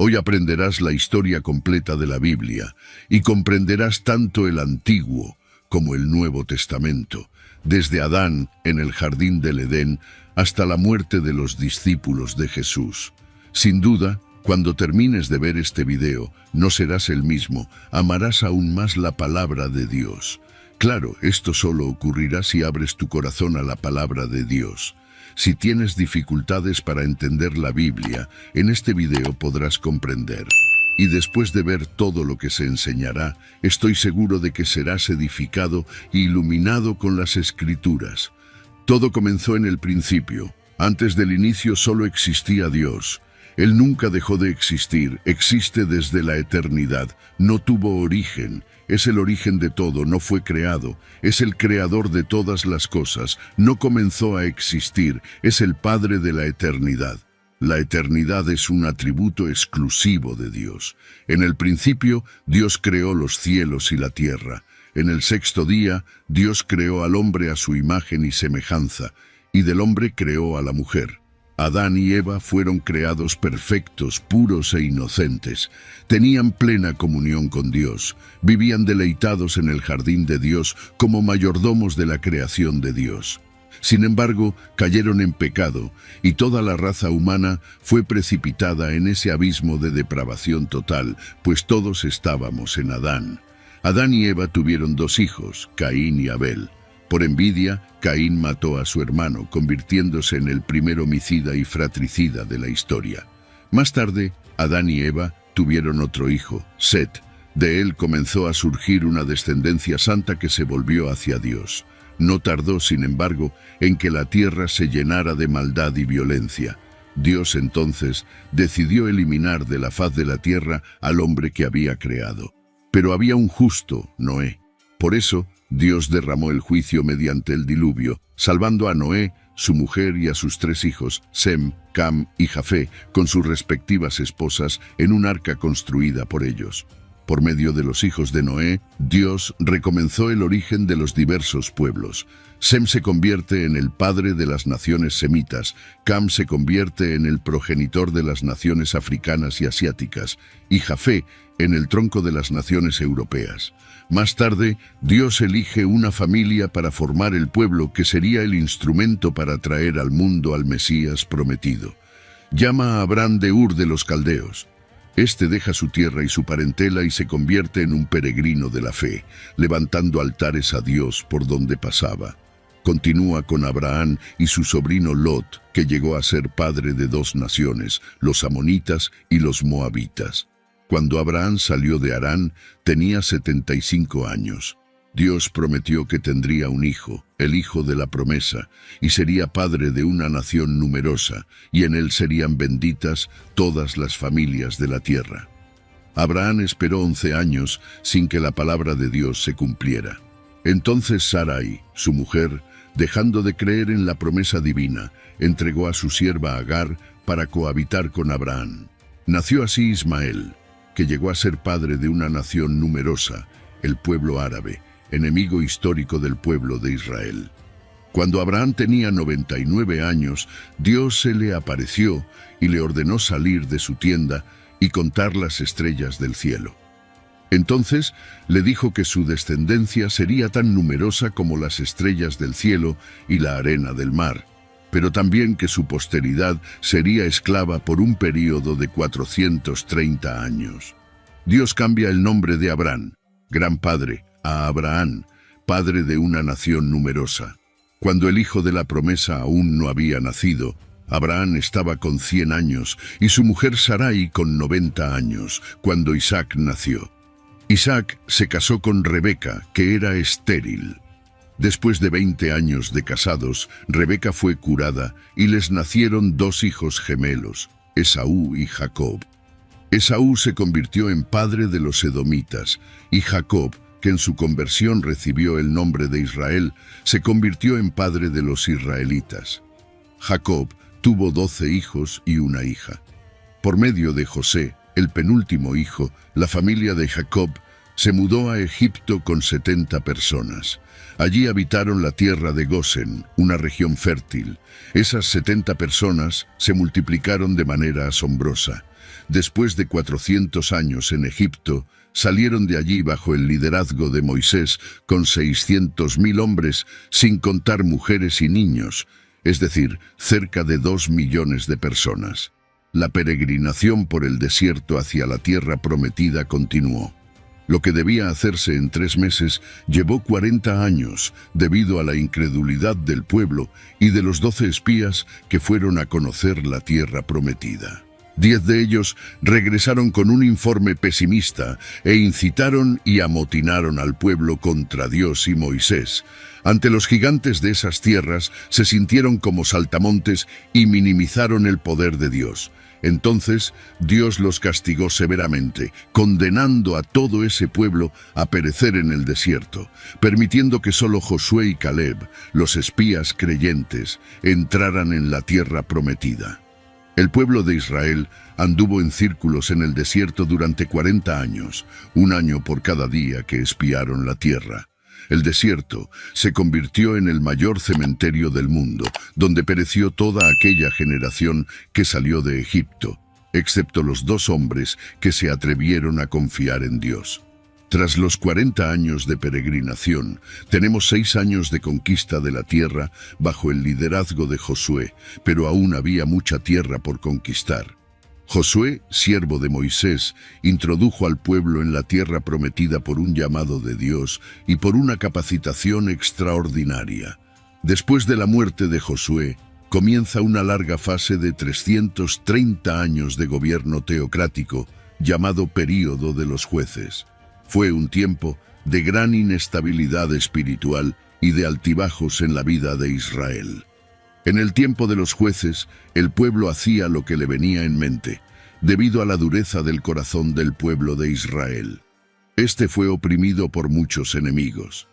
Hoy aprenderás la historia completa de la Biblia y comprenderás tanto el Antiguo como el Nuevo Testamento, desde Adán en el jardín del Edén hasta la muerte de los discípulos de Jesús. Sin duda, cuando termines de ver este video, no serás el mismo, amarás aún más la palabra de Dios. Claro, esto solo ocurrirá si abres tu corazón a la palabra de Dios. Si tienes dificultades para entender la Biblia, en este video podrás comprender. Y después de ver todo lo que se enseñará, estoy seguro de que serás edificado e iluminado con las Escrituras. Todo comenzó en el principio. Antes del inicio solo existía Dios. Él nunca dejó de existir, existe desde la eternidad, no tuvo origen. Es el origen de todo, no fue creado, es el creador de todas las cosas, no comenzó a existir, es el Padre de la eternidad. La eternidad es un atributo exclusivo de Dios. En el principio, Dios creó los cielos y la tierra. En el sexto día, Dios creó al hombre a su imagen y semejanza, y del hombre creó a la mujer. Adán y Eva fueron creados perfectos, puros e inocentes. Tenían plena comunión con Dios. Vivían deleitados en el jardín de Dios como mayordomos de la creación de Dios. Sin embargo, cayeron en pecado y toda la raza humana fue precipitada en ese abismo de depravación total, pues todos estábamos en Adán. Adán y Eva tuvieron dos hijos, Caín y Abel. Por envidia, Caín mató a su hermano, convirtiéndose en el primer homicida y fratricida de la historia. Más tarde, Adán y Eva tuvieron otro hijo, Set. De él comenzó a surgir una descendencia santa que se volvió hacia Dios. No tardó, sin embargo, en que la tierra se llenara de maldad y violencia. Dios entonces decidió eliminar de la faz de la tierra al hombre que había creado. Pero había un justo, Noé. Por eso, Dios derramó el juicio mediante el diluvio, salvando a Noé, su mujer y a sus tres hijos, Sem, Cam y Jafé, con sus respectivas esposas, en un arca construida por ellos. Por medio de los hijos de Noé, Dios recomenzó el origen de los diversos pueblos. Sem se convierte en el padre de las naciones semitas, Cam se convierte en el progenitor de las naciones africanas y asiáticas, y Jafé en el tronco de las naciones europeas. Más tarde, Dios elige una familia para formar el pueblo que sería el instrumento para traer al mundo al Mesías prometido. Llama a Abraham de Ur de los Caldeos. Este deja su tierra y su parentela y se convierte en un peregrino de la fe, levantando altares a Dios por donde pasaba. Continúa con Abraham y su sobrino Lot, que llegó a ser padre de dos naciones, los amonitas y los moabitas. Cuando Abraham salió de Harán, tenía 75 años. Dios prometió que tendría un hijo, el hijo de la promesa, y sería padre de una nación numerosa, y en él serían benditas todas las familias de la tierra. Abraham esperó 11 años sin que la palabra de Dios se cumpliera. Entonces Sarai, su mujer, dejando de creer en la promesa divina, entregó a su sierva Agar para cohabitar con Abraham. Nació así Ismael, que llegó a ser padre de una nación numerosa, el pueblo árabe, enemigo histórico del pueblo de Israel. Cuando Abraham tenía 99 años, Dios se le apareció y le ordenó salir de su tienda y contar las estrellas del cielo. Entonces le dijo que su descendencia sería tan numerosa como las estrellas del cielo y la arena del mar, pero también que su posteridad sería esclava por un período de 430 años. Dios cambia el nombre de Abraham, gran padre, a Abraham, padre de una nación numerosa. Cuando el hijo de la promesa aún no había nacido, Abraham estaba con 100 años y su mujer Sarai con 90 años, cuando Isaac nació. Isaac se casó con Rebeca, que era estéril. Después de 20 años de casados, Rebeca fue curada y les nacieron dos hijos gemelos, Esaú y Jacob. Esaú se convirtió en padre de los edomitas, y Jacob, que en su conversión recibió el nombre de Israel, se convirtió en padre de los israelitas. Jacob tuvo 12 hijos y una hija. Por medio de José, el penúltimo hijo, la familia de Jacob se mudó a Egipto con 70 personas. Allí habitaron la tierra de Gosén, una región fértil. Esas 70 personas se multiplicaron de manera asombrosa. después de 400 años en Egipto, salieron de allí bajo el liderazgo de Moisés con 600.000 hombres, sin contar mujeres y niños, es decir, cerca de 2 millones de personas. La peregrinación por el desierto hacia la tierra prometida continuó. Lo que debía hacerse en 3 meses llevó 40 años debido a la incredulidad del pueblo y de los 12 espías que fueron a conocer la tierra prometida. 10 de ellos regresaron con un informe pesimista e incitaron y amotinaron al pueblo contra Dios y Moisés. Ante los gigantes de esas tierras se sintieron como saltamontes y minimizaron el poder de Dios. Entonces Dios los castigó severamente, condenando a todo ese pueblo a perecer en el desierto, permitiendo que solo Josué y Caleb, los espías creyentes, entraran en la tierra prometida. El pueblo de Israel anduvo en círculos en el desierto durante 40 años, un año por cada día que espiaron la tierra. El desierto se convirtió en el mayor cementerio del mundo, donde pereció toda aquella generación que salió de Egipto, excepto los 2 hombres que se atrevieron a confiar en Dios. Tras los 40 años de peregrinación, tenemos 6 años de conquista de la tierra bajo el liderazgo de Josué, pero aún había mucha tierra por conquistar. Josué, siervo de Moisés, introdujo al pueblo en la tierra prometida por un llamado de Dios y por una capacitación extraordinaria. Después de la muerte de Josué, comienza una larga fase de 330 años de gobierno teocrático, llamado Período de los Jueces. Fue un tiempo de gran inestabilidad espiritual y de altibajos en la vida de Israel. En el tiempo de los jueces, el pueblo hacía lo que le venía en mente, debido a la dureza del corazón del pueblo de Israel. Este fue oprimido por muchos enemigos.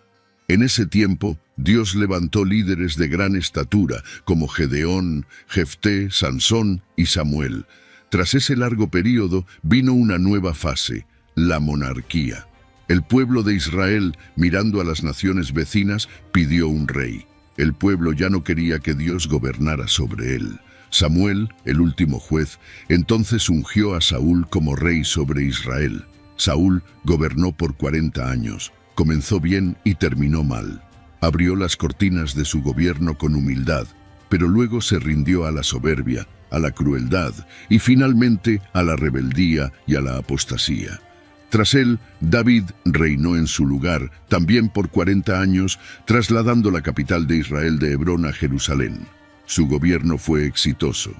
En ese tiempo, Dios levantó líderes de gran estatura, como Gedeón, Jefté, Sansón y Samuel. Tras ese largo período, vino una nueva fase, la monarquía. El pueblo de Israel, mirando a las naciones vecinas, pidió un rey. El pueblo ya no quería que Dios gobernara sobre él. Samuel, el último juez, entonces ungió a Saúl como rey sobre Israel. Saúl gobernó por 40 años. Comenzó bien y terminó mal. Abrió las cortinas de su gobierno con humildad, pero luego se rindió a la soberbia, a la crueldad y finalmente a la rebeldía y a la apostasía. Tras él, David reinó en su lugar, también por 40 años, trasladando la capital de Israel de Hebrón a Jerusalén. Su gobierno fue exitoso.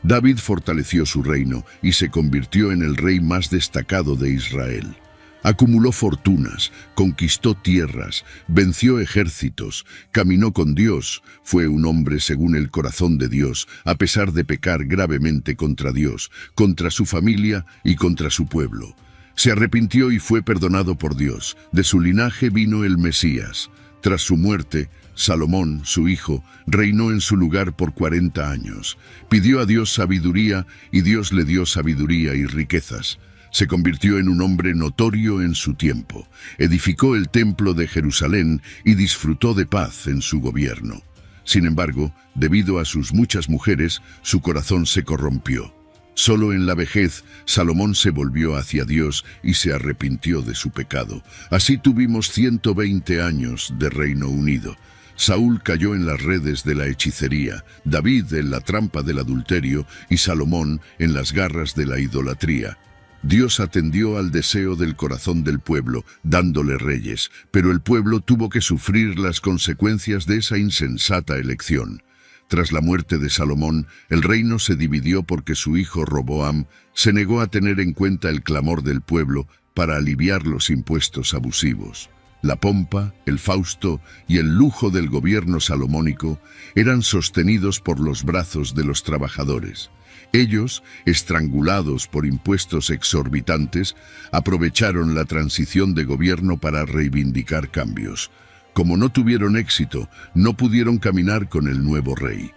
David fortaleció su reino y se convirtió en el rey más destacado de Israel. Acumuló fortunas, conquistó tierras, venció ejércitos, caminó con Dios, fue un hombre según el corazón de Dios, a pesar de pecar gravemente contra Dios, contra su familia y contra su pueblo. Se arrepintió y fue perdonado por Dios. De su linaje vino el Mesías. Tras su muerte, Salomón, su hijo, reinó en su lugar por 40 años. Pidió a Dios sabiduría y Dios le dio sabiduría y riquezas. Se convirtió en un hombre notorio en su tiempo. Edificó el templo de Jerusalén y disfrutó de paz en su gobierno. Sin embargo, debido a sus muchas mujeres, su corazón se corrompió. Solo en la vejez, Salomón se volvió hacia Dios y se arrepintió de su pecado. Así tuvimos 120 años de Reino Unido. Saúl cayó en las redes de la hechicería, David en la trampa del adulterio y Salomón en las garras de la idolatría. Dios atendió al deseo del corazón del pueblo, dándole reyes, pero el pueblo tuvo que sufrir las consecuencias de esa insensata elección. Tras la muerte de Salomón, el reino se dividió porque su hijo Roboam se negó a tener en cuenta el clamor del pueblo para aliviar los impuestos abusivos. La pompa, el fausto y el lujo del gobierno salomónico eran sostenidos por los brazos de los trabajadores. Ellos, estrangulados por impuestos exorbitantes, aprovecharon la transición de gobierno para reivindicar cambios. Como no tuvieron éxito, no pudieron caminar con el nuevo rey.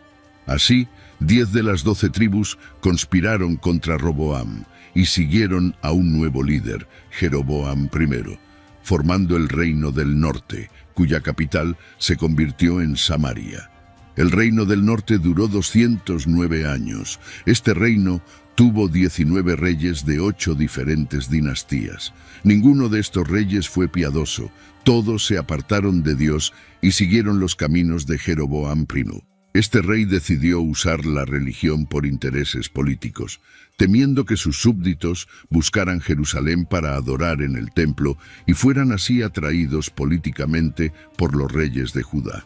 Así, 10 de las 12 tribus conspiraron contra Roboam y siguieron a un nuevo líder, Jeroboam I, formando el reino del norte, cuya capital se convirtió en Samaria. El reino del norte duró 209 años. Este reino tuvo 19 reyes de 8 diferentes dinastías. Ninguno de estos reyes fue piadoso, todos se apartaron de Dios y siguieron los caminos de Jeroboam I. Este rey decidió usar la religión por intereses políticos, temiendo que sus súbditos buscaran Jerusalén para adorar en el templo y fueran así atraídos políticamente por los reyes de Judá.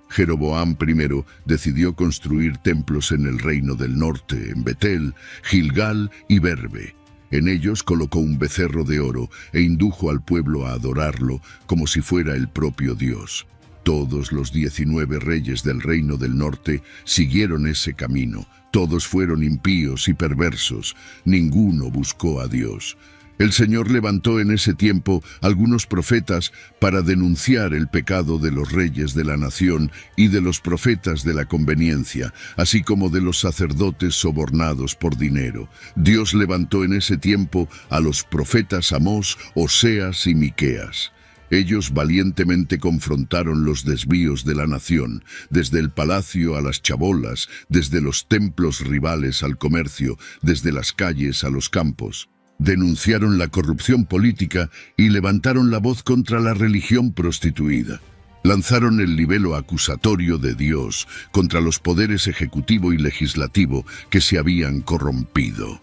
Jeroboam I decidió construir templos en el reino del norte, en Betel, Gilgal y Berbe. En ellos colocó un becerro de oro e indujo al pueblo a adorarlo como si fuera el propio Dios. Todos los 19 reyes del reino del norte siguieron ese camino. Todos fueron impíos y perversos. Ninguno buscó a Dios. El Señor levantó en ese tiempo algunos profetas para denunciar el pecado de los reyes de la nación y de los profetas de la conveniencia, así como de los sacerdotes sobornados por dinero. Dios levantó en ese tiempo a los profetas Amós, Oseas y Miqueas. Ellos valientemente confrontaron los desvíos de la nación, desde el palacio a las chabolas, desde los templos rivales al comercio, desde las calles a los campos. Denunciaron la corrupción política y levantaron la voz contra la religión prostituida. Lanzaron el libelo acusatorio de Dios contra los poderes ejecutivo y legislativo que se habían corrompido.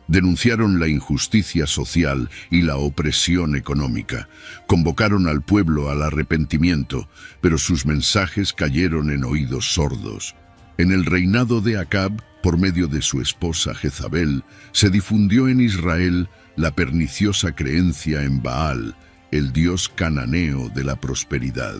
Denunciaron la injusticia social y la opresión económica. Convocaron al pueblo al arrepentimiento, pero sus mensajes cayeron en oídos sordos. En el reinado de Acab, por medio de su esposa Jezabel, se difundió en Israel la perniciosa creencia en Baal, el dios cananeo de la prosperidad.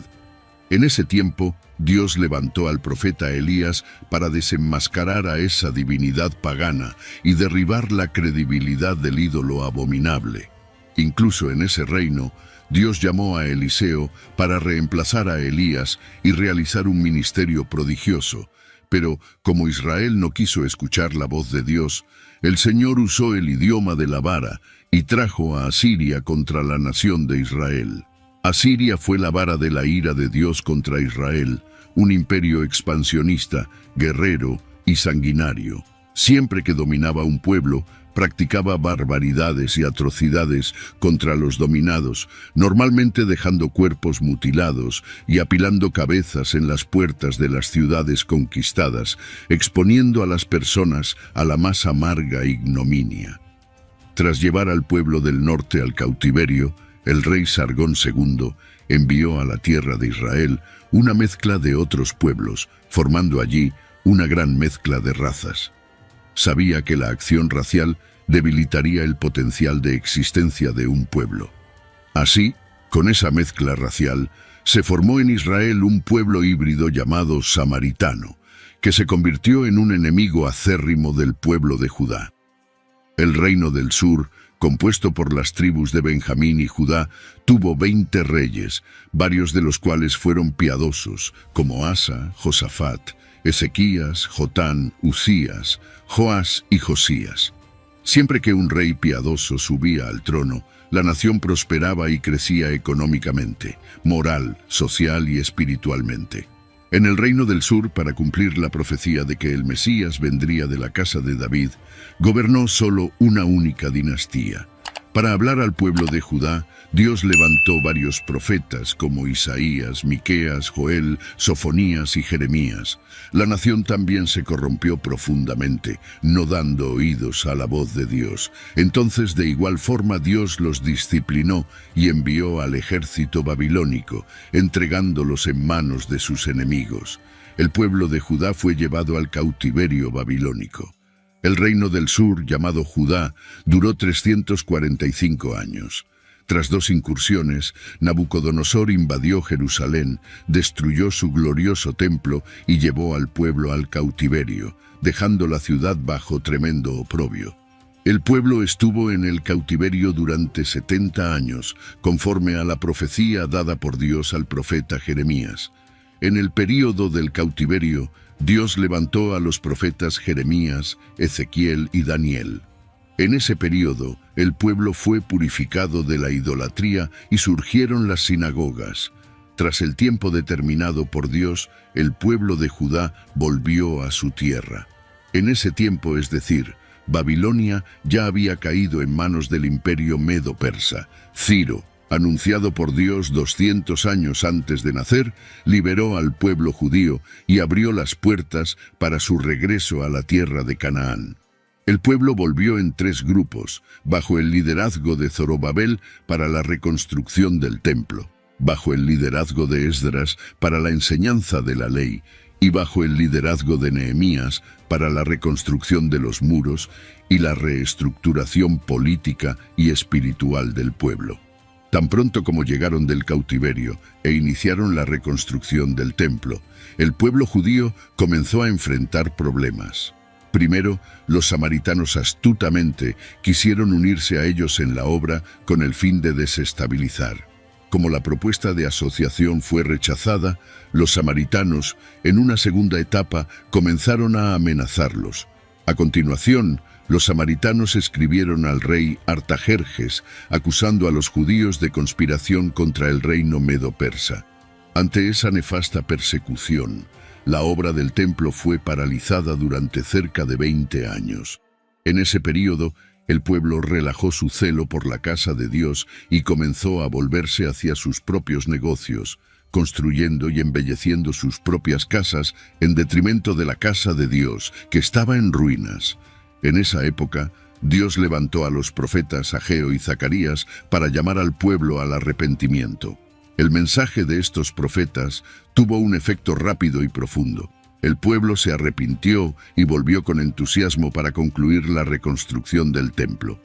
En ese tiempo, Dios levantó al profeta Elías para desenmascarar a esa divinidad pagana y derribar la credibilidad del ídolo abominable. Incluso en ese reino, Dios llamó a Eliseo para reemplazar a Elías y realizar un ministerio prodigioso. Pero, como Israel no quiso escuchar la voz de Dios, el Señor usó el idioma de la vara y trajo a Asiria contra la nación de Israel. Asiria fue la vara de la ira de Dios contra Israel, un imperio expansionista, guerrero y sanguinario. Siempre que dominaba un pueblo, practicaba barbaridades y atrocidades contra los dominados, normalmente dejando cuerpos mutilados y apilando cabezas en las puertas de las ciudades conquistadas, exponiendo a las personas a la más amarga ignominia. Tras llevar al pueblo del norte al cautiverio, el rey Sargón II envió a la tierra de Israel una mezcla de otros pueblos, formando allí una gran mezcla de razas. Sabía que la acción racial debilitaría el potencial de existencia de un pueblo. Así, con esa mezcla racial, se formó en Israel un pueblo híbrido llamado samaritano, que se convirtió en un enemigo acérrimo del pueblo de Judá. El reino del sur, compuesto por las tribus de Benjamín y Judá, tuvo 20 reyes, varios de los cuales fueron piadosos, como Asa, Josafat, Ezequías, Jotán, Uzías, Joás y Josías. Siempre que un rey piadoso subía al trono, la nación prosperaba y crecía económicamente, moral, social y espiritualmente. En el reino del sur, para cumplir la profecía de que el Mesías vendría de la casa de David, gobernó solo una única dinastía. Para hablar al pueblo de Judá, Dios levantó varios profetas como Isaías, Miqueas, Joel, Sofonías y Jeremías. La nación también se corrompió profundamente, no dando oídos a la voz de Dios. Entonces, de igual forma, Dios los disciplinó y envió al ejército babilónico, entregándolos en manos de sus enemigos. El pueblo de Judá fue llevado al cautiverio babilónico. El reino del sur, llamado Judá, duró 345 años. Tras 2 incursiones, Nabucodonosor invadió Jerusalén, destruyó su glorioso templo y llevó al pueblo al cautiverio, dejando la ciudad bajo tremendo oprobio. El pueblo estuvo en el cautiverio durante 70 años, conforme a la profecía dada por Dios al profeta Jeremías. En el período del cautiverio, Dios levantó a los profetas Jeremías, Ezequiel y Daniel. En ese período, el pueblo fue purificado de la idolatría y surgieron las sinagogas. Tras el tiempo determinado por Dios, el pueblo de Judá volvió a su tierra. En ese tiempo, es decir, Babilonia ya había caído en manos del imperio medo-persa. Ciro, anunciado por Dios 200 años antes de nacer, liberó al pueblo judío y abrió las puertas para su regreso a la tierra de Canaán. El pueblo volvió en 3 grupos, bajo el liderazgo de Zorobabel para la reconstrucción del templo, bajo el liderazgo de Esdras para la enseñanza de la ley y bajo el liderazgo de Nehemías para la reconstrucción de los muros y la reestructuración política y espiritual del pueblo. Tan pronto como llegaron del cautiverio e iniciaron la reconstrucción del templo, el pueblo judío comenzó a enfrentar problemas. Primero, los samaritanos astutamente quisieron unirse a ellos en la obra con el fin de desestabilizar. Como la propuesta de asociación fue rechazada, los samaritanos, en una segunda etapa, comenzaron a amenazarlos. A continuación, los samaritanos escribieron al rey Artajerjes, acusando a los judíos de conspiración contra el reino medo-persa. Ante esa nefasta persecución, la obra del templo fue paralizada durante cerca de 20 años. En ese período, el pueblo relajó su celo por la casa de Dios y comenzó a volverse hacia sus propios negocios, construyendo y embelleciendo sus propias casas en detrimento de la casa de Dios, que estaba en ruinas. En esa época, Dios levantó a los profetas Ageo y Zacarías para llamar al pueblo al arrepentimiento. El mensaje de estos profetas tuvo un efecto rápido y profundo. El pueblo se arrepintió y volvió con entusiasmo para concluir la reconstrucción del templo.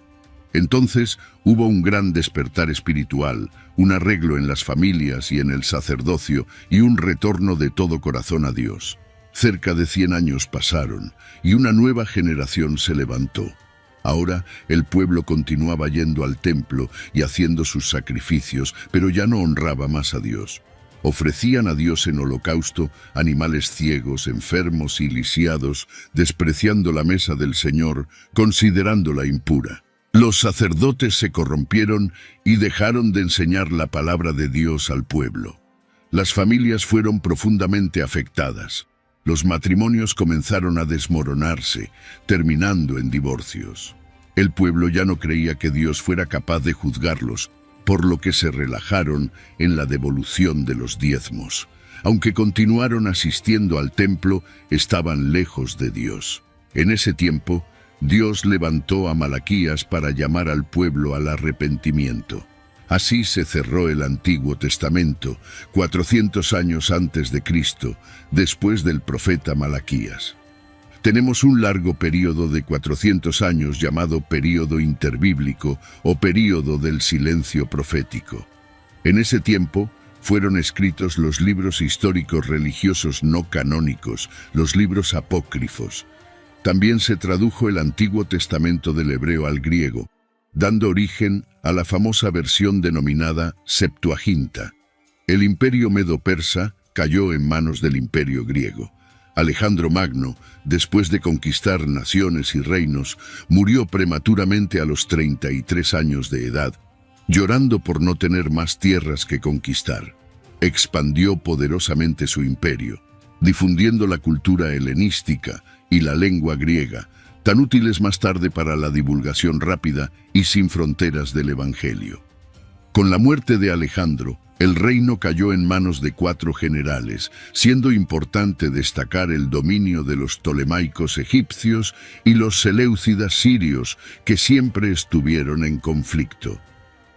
Entonces hubo un gran despertar espiritual, un arreglo en las familias y en el sacerdocio y un retorno de todo corazón a Dios. Cerca de 100 años pasaron y una nueva generación se levantó. Ahora el pueblo continuaba yendo al templo y haciendo sus sacrificios, pero ya no honraba más a Dios. Ofrecían a Dios en holocausto animales ciegos, enfermos y lisiados, despreciando la mesa del Señor, considerándola impura. Los sacerdotes se corrompieron y dejaron de enseñar la palabra de Dios al pueblo. Las familias fueron profundamente afectadas. Los matrimonios comenzaron a desmoronarse, terminando en divorcios. El pueblo ya no creía que Dios fuera capaz de juzgarlos, por lo que se relajaron en la devolución de los diezmos. Aunque continuaron asistiendo al templo, estaban lejos de Dios. En ese tiempo, Dios levantó a Malaquías para llamar al pueblo al arrepentimiento. Así se cerró el Antiguo Testamento, 400 años antes de Cristo, después del profeta Malaquías. Tenemos un largo período de 400 años llamado período interbíblico o período del silencio profético. En ese tiempo fueron escritos los libros históricos religiosos no canónicos, los libros apócrifos. También se tradujo el Antiguo Testamento del hebreo al griego, dando origen a la famosa versión denominada Septuaginta. El imperio medo-persa cayó en manos del imperio griego. Alejandro Magno, después de conquistar naciones y reinos, murió prematuramente a los 33 años de edad, llorando por no tener más tierras que conquistar. Expandió poderosamente su imperio, difundiendo la cultura helenística y la lengua griega, tan útiles más tarde para la divulgación rápida y sin fronteras del Evangelio. Con la muerte de Alejandro, el reino cayó en manos de 4 generales, siendo importante destacar el dominio de los ptolemaicos egipcios y los seleucidas sirios, que siempre estuvieron en conflicto.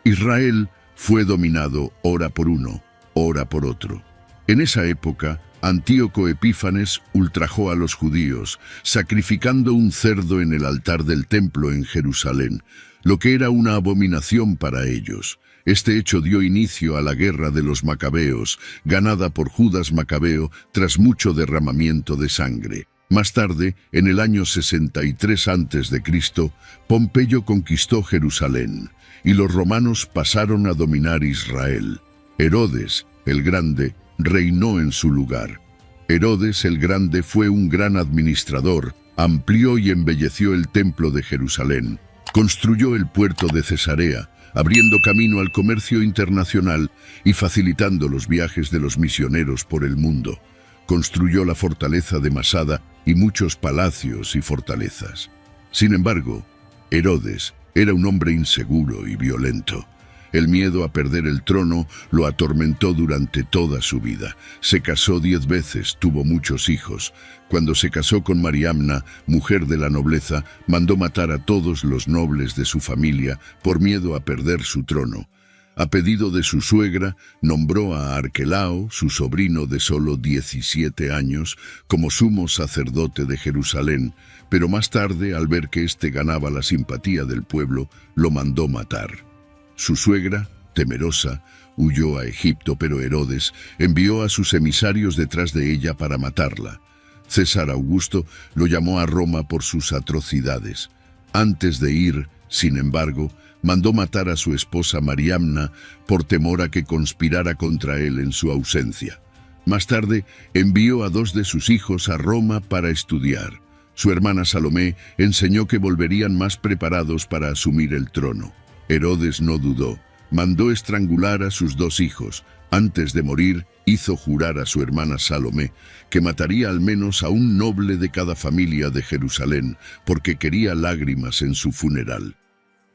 Israel fue dominado ora por uno, ora por otro. En esa época, Antíoco Epífanes ultrajó a los judíos, sacrificando un cerdo en el altar del templo en Jerusalén, lo que era una abominación para ellos. Este hecho dio inicio a la guerra de los macabeos, ganada por Judas Macabeo tras mucho derramamiento de sangre. Más tarde, en el año 63 a.C., Pompeyo conquistó Jerusalén, y los romanos pasaron a dominar Israel. Herodes, el Grande, reinó en su lugar. Herodes el Grande fue un gran administrador, amplió y embelleció el templo de Jerusalén, construyó el puerto de Cesarea, abriendo camino al comercio internacional y facilitando los viajes de los misioneros por el mundo. Construyó la fortaleza de Masada y muchos palacios y fortalezas. Sin embargo, Herodes era un hombre inseguro y violento. El miedo a perder el trono lo atormentó durante toda su vida. Se casó 10 veces, tuvo muchos hijos. Cuando se casó con Mariamna, mujer de la nobleza, mandó matar a todos los nobles de su familia por miedo a perder su trono. A pedido de su suegra, nombró a Arquelao, su sobrino de solo 17 años, como sumo sacerdote de Jerusalén, pero más tarde, al ver que éste ganaba la simpatía del pueblo, lo mandó matar. Su suegra, temerosa, huyó a Egipto, pero Herodes envió a sus emisarios detrás de ella para matarla. César Augusto lo llamó a Roma por sus atrocidades. Antes de ir, sin embargo, mandó matar a su esposa Mariamna por temor a que conspirara contra él en su ausencia. Más tarde, envió a 2 de sus hijos a Roma para estudiar. Su hermana Salomé enseñó que volverían más preparados para asumir el trono. Herodes no dudó. Mandó estrangular a sus 2 hijos. Antes de morir, hizo jurar a su hermana Salomé que mataría al menos a un noble de cada familia de Jerusalén, porque quería lágrimas en su funeral.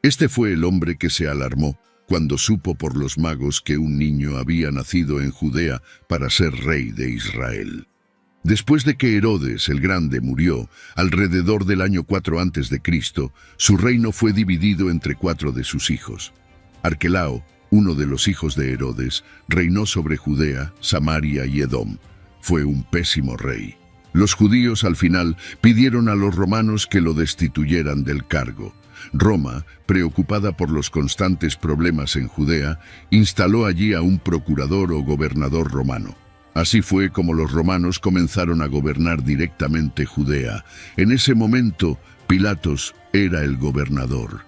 Este fue el hombre que se alarmó cuando supo por los magos que un niño había nacido en Judea para ser rey de Israel. Después de que Herodes el Grande murió, alrededor del año 4 a.C., su reino fue dividido entre 4 de sus hijos. Arquelao, uno de los hijos de Herodes, reinó sobre Judea, Samaria y Edom. Fue un pésimo rey. Los judíos al final pidieron a los romanos que lo destituyeran del cargo. Roma, preocupada por los constantes problemas en Judea, instaló allí a un procurador o gobernador romano. Así fue como los romanos comenzaron a gobernar directamente Judea. En ese momento, Pilatos era el gobernador.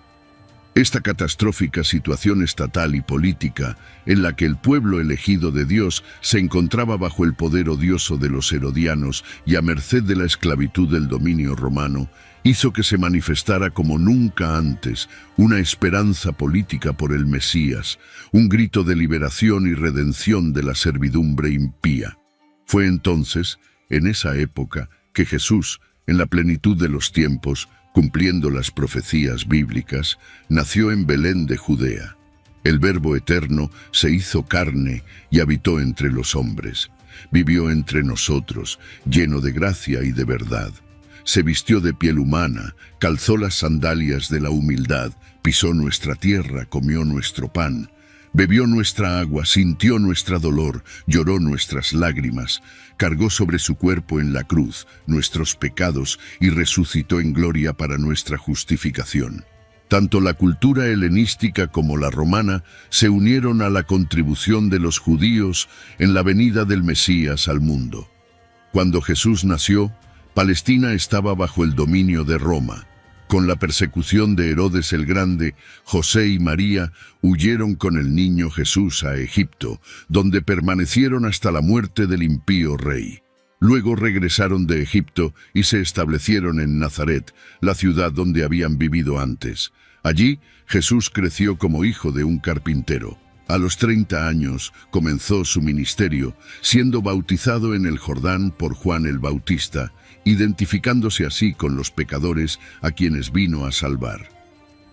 Esta catastrófica situación estatal y política, en la que el pueblo elegido de Dios se encontraba bajo el poder odioso de los herodianos y a merced de la esclavitud del dominio romano, hizo que se manifestara como nunca antes una esperanza política por el Mesías, un grito de liberación y redención de la servidumbre impía. Fue entonces, en esa época, que Jesús, en la plenitud de los tiempos, cumpliendo las profecías bíblicas, nació en Belén de Judea. El Verbo eterno se hizo carne y habitó entre los hombres. Vivió entre nosotros, lleno de gracia y de verdad. Se vistió de piel humana, calzó las sandalias de la humildad, pisó nuestra tierra, comió nuestro pan, bebió nuestra agua, sintió nuestra dolor, lloró nuestras lágrimas, cargó sobre su cuerpo en la cruz nuestros pecados y resucitó en gloria para nuestra justificación. Tanto la cultura helenística como la romana se unieron a la contribución de los judíos en la venida del Mesías al mundo. Cuando Jesús nació, Palestina estaba bajo el dominio de Roma. Con la persecución de Herodes el Grande, José y María huyeron con el niño Jesús a Egipto, donde permanecieron hasta la muerte del impío rey. Luego regresaron de Egipto y se establecieron en Nazaret, la ciudad donde habían vivido antes. Allí, Jesús creció como hijo de un carpintero. A los 30 años comenzó su ministerio, siendo bautizado en el Jordán por Juan el Bautista, identificándose así con los pecadores a quienes vino a salvar.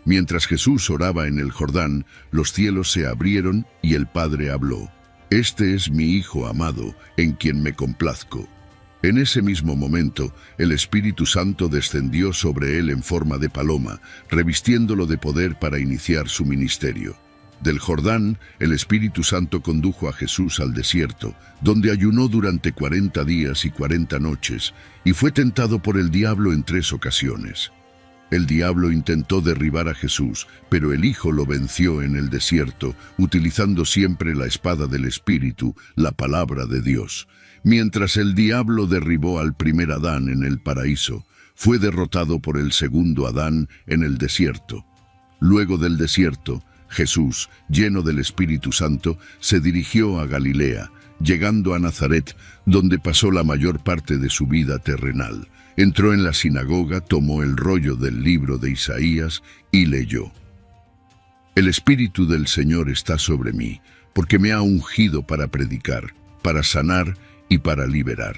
Mientras Jesús oraba en el Jordán, los cielos se abrieron y el Padre habló: «Este es mi Hijo amado, en quien me complazco». En ese mismo momento, el Espíritu Santo descendió sobre él en forma de paloma, revistiéndolo de poder para iniciar su ministerio. Del Jordán, el Espíritu Santo condujo a Jesús al desierto, donde ayunó durante 40 días y 40 noches, y fue tentado por el diablo en 3 ocasiones. El diablo intentó derribar a Jesús, pero el Hijo lo venció en el desierto, utilizando siempre la espada del Espíritu, la palabra de Dios. Mientras el diablo derribó al primer Adán en el paraíso, fue derrotado por el segundo Adán en el desierto. Luego del desierto, Jesús, lleno del Espíritu Santo, se dirigió a Galilea, llegando a Nazaret, donde pasó la mayor parte de su vida terrenal. Entró en la sinagoga, tomó el rollo del libro de Isaías y leyó: «El Espíritu del Señor está sobre mí, porque me ha ungido para predicar, para sanar y para liberar».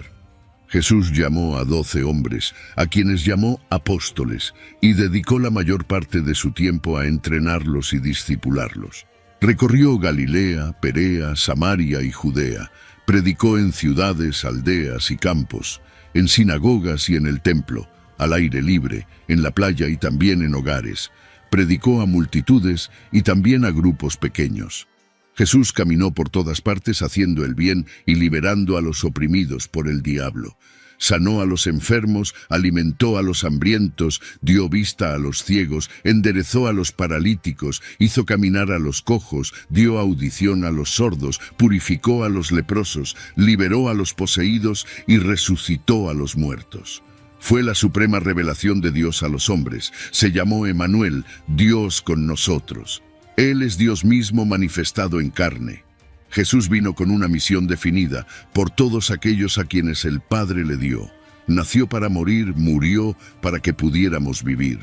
Jesús llamó a 12 hombres, a quienes llamó apóstoles, y dedicó la mayor parte de su tiempo a entrenarlos y discipularlos. Recorrió Galilea, Perea, Samaria y Judea. Predicó en ciudades, aldeas y campos, en sinagogas y en el templo, al aire libre, en la playa y también en hogares. Predicó a multitudes y también a grupos pequeños. Jesús caminó por todas partes haciendo el bien y liberando a los oprimidos por el diablo. Sanó a los enfermos, alimentó a los hambrientos, dio vista a los ciegos, enderezó a los paralíticos, hizo caminar a los cojos, dio audición a los sordos, purificó a los leprosos, liberó a los poseídos y resucitó a los muertos. Fue la suprema revelación de Dios a los hombres. Se llamó Emmanuel, Dios con nosotros. Él es Dios mismo manifestado en carne. Jesús vino con una misión definida por todos aquellos a quienes el Padre le dio. Nació para morir, murió para que pudiéramos vivir.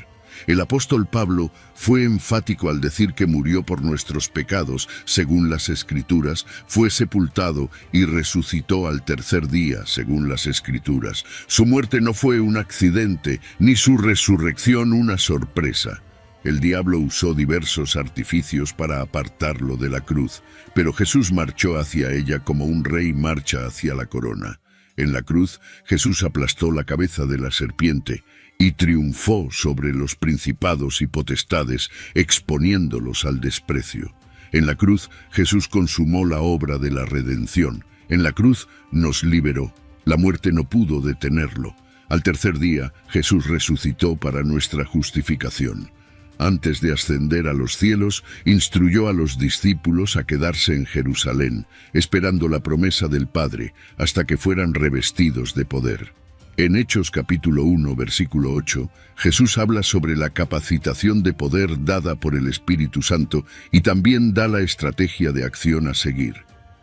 El apóstol Pablo fue enfático al decir que murió por nuestros pecados, según las Escrituras, fue sepultado y resucitó al tercer día, según las Escrituras. Su muerte no fue un accidente, ni su resurrección una sorpresa. El diablo usó diversos artificios para apartarlo de la cruz, pero Jesús marchó hacia ella como un rey marcha hacia la corona. En la cruz, Jesús aplastó la cabeza de la serpiente y triunfó sobre los principados y potestades, exponiéndolos al desprecio. En la cruz, Jesús consumó la obra de la redención. En la cruz, nos liberó. La muerte no pudo detenerlo. Al tercer día, Jesús resucitó para nuestra justificación. Antes de ascender a los cielos, instruyó a los discípulos a quedarse en Jerusalén, esperando la promesa del Padre, hasta que fueran revestidos de poder. En Hechos capítulo 1, versículo 8, Jesús habla sobre la capacitación de poder dada por el Espíritu Santo y también da la estrategia de acción a seguir.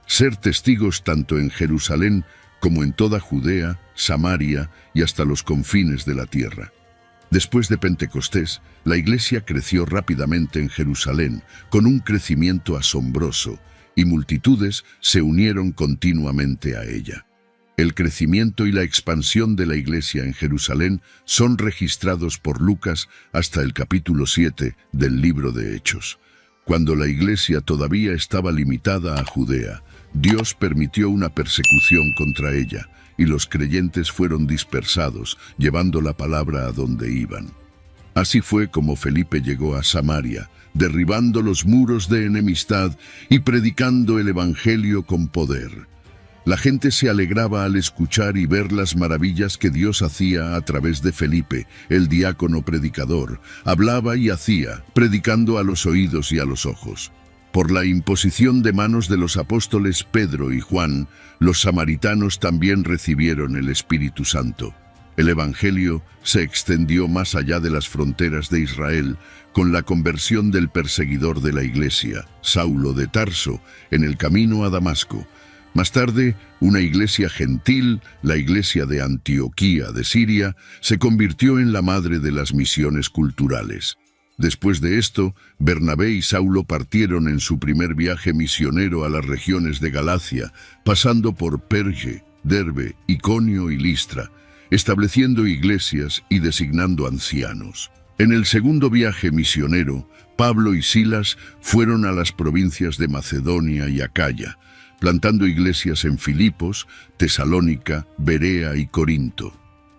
Ser testigos tanto en Jerusalén como en toda Judea, Samaria y hasta los confines de la tierra. Después de Pentecostés, la Iglesia creció rápidamente en Jerusalén, con un crecimiento asombroso, y multitudes se unieron continuamente a ella. El crecimiento y la expansión de la Iglesia en Jerusalén son registrados por Lucas hasta el capítulo 7 del libro de Hechos. Cuando la Iglesia todavía estaba limitada a Judea, Dios permitió una persecución contra ella, y los creyentes fueron dispersados, llevando la palabra a donde iban. Así fue como Felipe llegó a Samaria, derribando los muros de enemistad y predicando el Evangelio con poder. La gente se alegraba al escuchar y ver las maravillas que Dios hacía a través de Felipe, el diácono predicador. Hablaba y hacía, predicando a los oídos y a los ojos. Por la imposición de manos de los apóstoles Pedro y Juan, los samaritanos también recibieron el Espíritu Santo. El Evangelio se extendió más allá de las fronteras de Israel, con la conversión del perseguidor de la Iglesia, Saulo de Tarso, en el camino a Damasco. Más tarde, una iglesia gentil, la iglesia de Antioquía de Siria, se convirtió en la madre de las misiones culturales. Después de esto, Bernabé y Saulo partieron en su primer viaje misionero a las regiones de Galacia, pasando por Perge, Derbe, Iconio y Listra, estableciendo iglesias y designando ancianos. En el segundo viaje misionero, Pablo y Silas fueron a las provincias de Macedonia y Acaya, plantando iglesias en Filipos, Tesalónica, Berea y Corinto.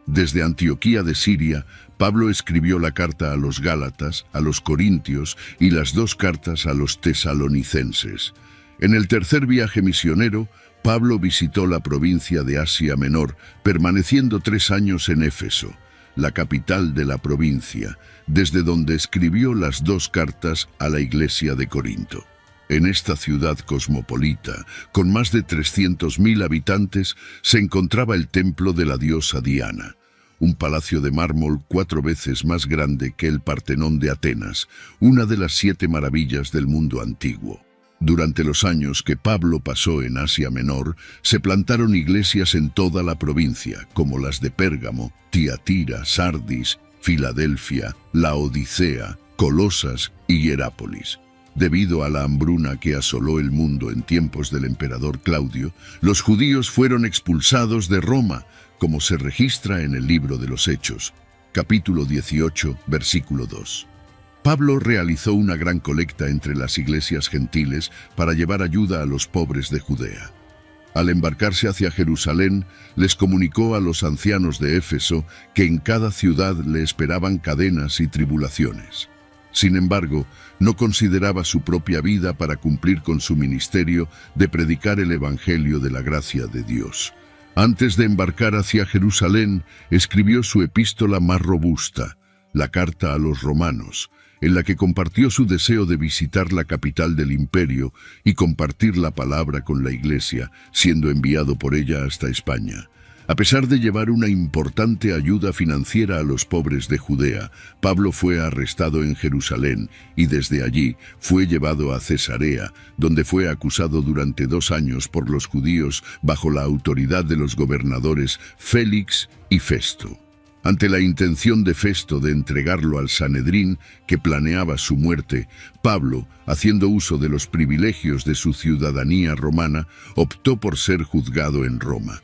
Desde Antioquía de Siria, Pablo escribió la carta a los Gálatas, a los Corintios y las dos cartas a los tesalonicenses. En el tercer viaje misionero, Pablo visitó la provincia de Asia Menor, permaneciendo 3 años en Éfeso, la capital de la provincia, desde donde escribió las dos cartas a la iglesia de Corinto. En esta ciudad cosmopolita, con más de 300.000 habitantes, se encontraba el templo de la diosa Diana, un palacio de mármol 4 veces más grande que el Partenón de Atenas, una de las 7 maravillas del mundo antiguo. Durante los años que Pablo pasó en Asia Menor, se plantaron iglesias en toda la provincia, como las de Pérgamo, Tiatira, Sardis, Filadelfia, Laodicea, Colosas y Hierápolis. Debido a la hambruna que asoló el mundo en tiempos del emperador Claudio, los judíos fueron expulsados de Roma, como se registra en el libro de los Hechos, capítulo 18, versículo 2. Pablo realizó una gran colecta entre las iglesias gentiles para llevar ayuda a los pobres de Judea. Al embarcarse hacia Jerusalén, les comunicó a los ancianos de Éfeso que en cada ciudad le esperaban cadenas y tribulaciones. Sin embargo, no consideraba su propia vida para cumplir con su ministerio de predicar el Evangelio de la gracia de Dios. Antes de embarcar hacia Jerusalén, escribió su epístola más robusta, la Carta a los Romanos, en la que compartió su deseo de visitar la capital del imperio y compartir la palabra con la Iglesia, siendo enviado por ella hasta España. A pesar de llevar una importante ayuda financiera a los pobres de Judea, Pablo fue arrestado en Jerusalén y desde allí fue llevado a Cesarea, donde fue acusado durante 2 años por los judíos bajo la autoridad de los gobernadores Félix y Festo. Ante la intención de Festo de entregarlo al Sanedrín, que planeaba su muerte, Pablo, haciendo uso de los privilegios de su ciudadanía romana, optó por ser juzgado en Roma.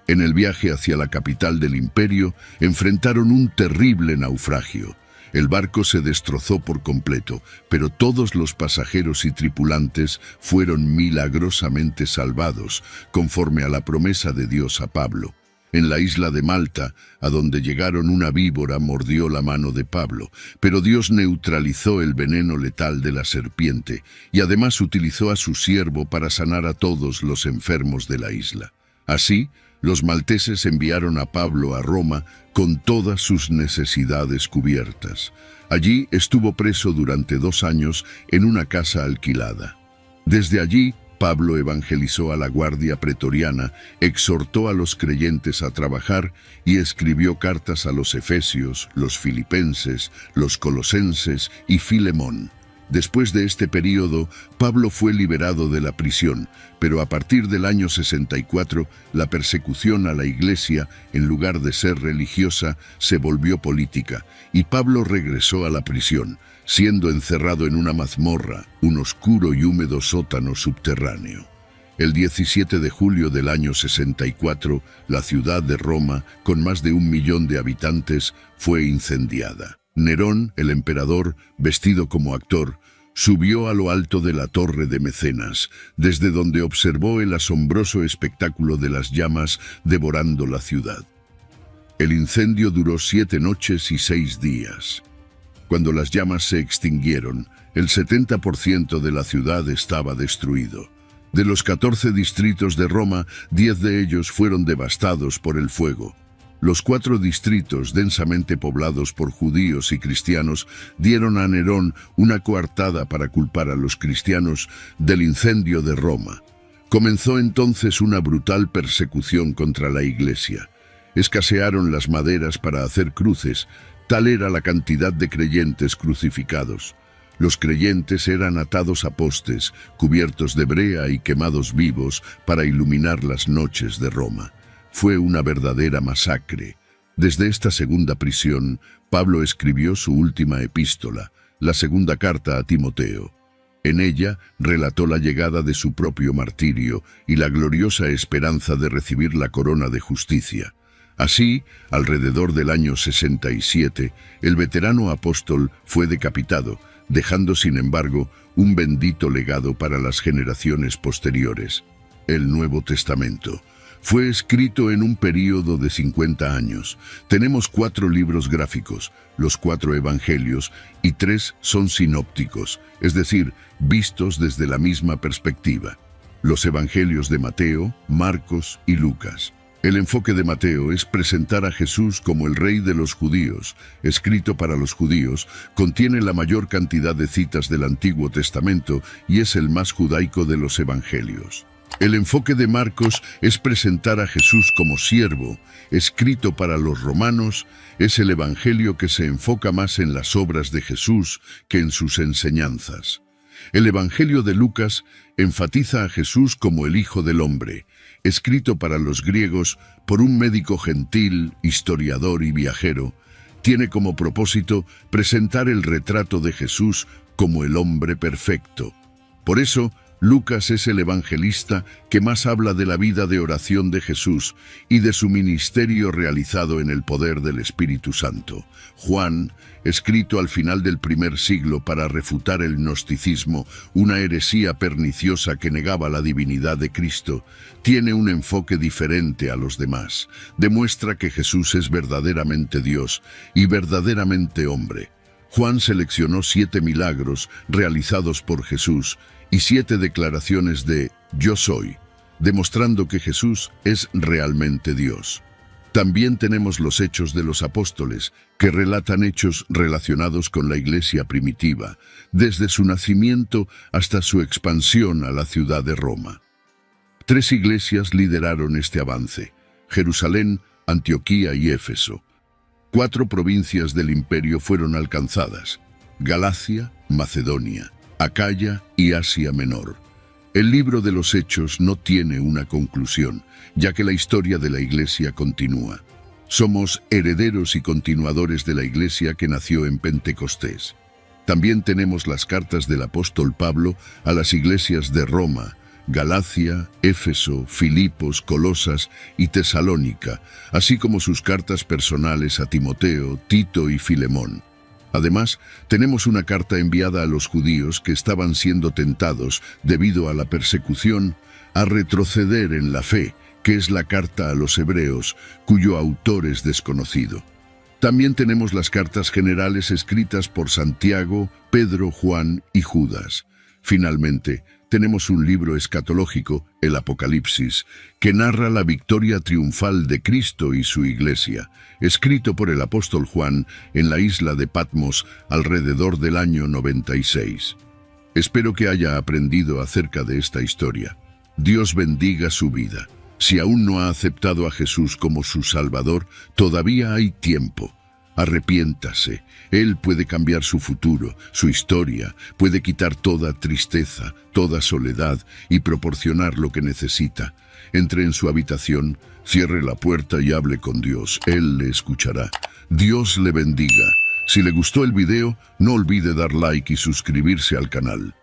En el viaje hacia la capital del imperio, enfrentaron un terrible naufragio. El barco se destrozó por completo, pero todos los pasajeros y tripulantes fueron milagrosamente salvados, conforme a la promesa de Dios a Pablo. En la isla de Malta, a donde llegaron, una víbora mordió la mano de Pablo, pero Dios neutralizó el veneno letal de la serpiente y además utilizó a su siervo para sanar a todos los enfermos de la isla. Así, los malteses enviaron a Pablo a Roma con todas sus necesidades cubiertas. Allí estuvo preso durante 2 años en una casa alquilada. Desde allí, Pablo evangelizó a la guardia pretoriana, exhortó a los creyentes a trabajar y escribió cartas a los efesios, los filipenses, los colosenses y Filemón. Después de este período, Pablo fue liberado de la prisión, pero a partir del año 64, la persecución a la iglesia, en lugar de ser religiosa, se volvió política, y Pablo regresó a la prisión, siendo encerrado en una mazmorra, un oscuro y húmedo sótano subterráneo. El 17 de julio del año 64, la ciudad de Roma, con más de 1 millón de habitantes, fue incendiada. Nerón, el emperador, vestido como actor, subió a lo alto de la torre de Mecenas, desde donde observó el asombroso espectáculo de las llamas devorando la ciudad. El incendio duró 7 noches y 6 días. Cuando las llamas se extinguieron, el 70% de la ciudad estaba destruido. De los 14 distritos de Roma, 10 de ellos fueron devastados por el fuego. Los 4 distritos densamente poblados por judíos y cristianos dieron a Nerón una coartada para culpar a los cristianos del incendio de Roma. Comenzó entonces una brutal persecución contra la iglesia. Escasearon las maderas para hacer cruces, tal era la cantidad de creyentes crucificados. Los creyentes eran atados a postes, cubiertos de brea y quemados vivos para iluminar las noches de Roma. Fue una verdadera masacre. Desde esta segunda prisión, Pablo escribió su última epístola, la segunda carta a Timoteo. En ella relató la llegada de su propio martirio y la gloriosa esperanza de recibir la corona de justicia. Así, alrededor del año 67, el veterano apóstol fue decapitado, dejando sin embargo un bendito legado para las generaciones posteriores. El Nuevo Testamento fue escrito en un período de 50 años. Tenemos 4 libros gráficos, los 4 evangelios, y 3 son sinópticos, es decir, vistos desde la misma perspectiva. Los evangelios de Mateo, Marcos y Lucas. El enfoque de Mateo es presentar a Jesús como el Rey de los judíos, escrito para los judíos, contiene la mayor cantidad de citas del Antiguo Testamento y es el más judaico de los evangelios. El enfoque de Marcos es presentar a Jesús como siervo, escrito para los romanos, es el evangelio que se enfoca más en las obras de Jesús que en sus enseñanzas. El evangelio de Lucas enfatiza a Jesús como el Hijo del Hombre, escrito para los griegos por un médico gentil, historiador y viajero. Tiene como propósito presentar el retrato de Jesús como el hombre perfecto. Por eso, Lucas es el evangelista que más habla de la vida de oración de Jesús y de su ministerio realizado en el poder del Espíritu Santo. Juan, escrito al final del primer siglo para refutar el gnosticismo, una heresía perniciosa que negaba la divinidad de Cristo, tiene un enfoque diferente a los demás. Demuestra que Jesús es verdaderamente Dios y verdaderamente hombre. Juan seleccionó 7 milagros realizados por Jesús y 7 declaraciones de «Yo soy», demostrando que Jesús es realmente Dios. También tenemos los Hechos de los Apóstoles, que relatan hechos relacionados con la Iglesia primitiva, desde su nacimiento hasta su expansión a la ciudad de Roma. 3 iglesias lideraron este avance: Jerusalén, Antioquía y Éfeso. 4 provincias del imperio fueron alcanzadas: Galacia, Macedonia, Acaya y Asia Menor. El libro de los Hechos no tiene una conclusión, ya que la historia de la Iglesia continúa. Somos herederos y continuadores de la Iglesia que nació en Pentecostés. También tenemos las cartas del apóstol Pablo a las iglesias de Roma, Galacia, Éfeso, Filipos, Colosas y Tesalónica, así como sus cartas personales a Timoteo, Tito y Filemón. Además, tenemos una carta enviada a los judíos que estaban siendo tentados, debido a la persecución, a retroceder en la fe, que es la carta a los hebreos, cuyo autor es desconocido. También tenemos las cartas generales escritas por Santiago, Pedro, Juan y Judas. Finalmente, tenemos un libro escatológico, el Apocalipsis, que narra la victoria triunfal de Cristo y su Iglesia, escrito por el apóstol Juan en la isla de Patmos alrededor del año 96. Espero que haya aprendido acerca de esta historia. Dios bendiga su vida. Si aún no ha aceptado a Jesús como su Salvador, todavía hay tiempo. Arrepiéntase. Él puede cambiar su futuro, su historia, puede quitar toda tristeza, toda soledad y proporcionar lo que necesita. Entre en su habitación, cierre la puerta y hable con Dios. Él le escuchará. Dios le bendiga. Si le gustó el video, no olvide dar like y suscribirse al canal.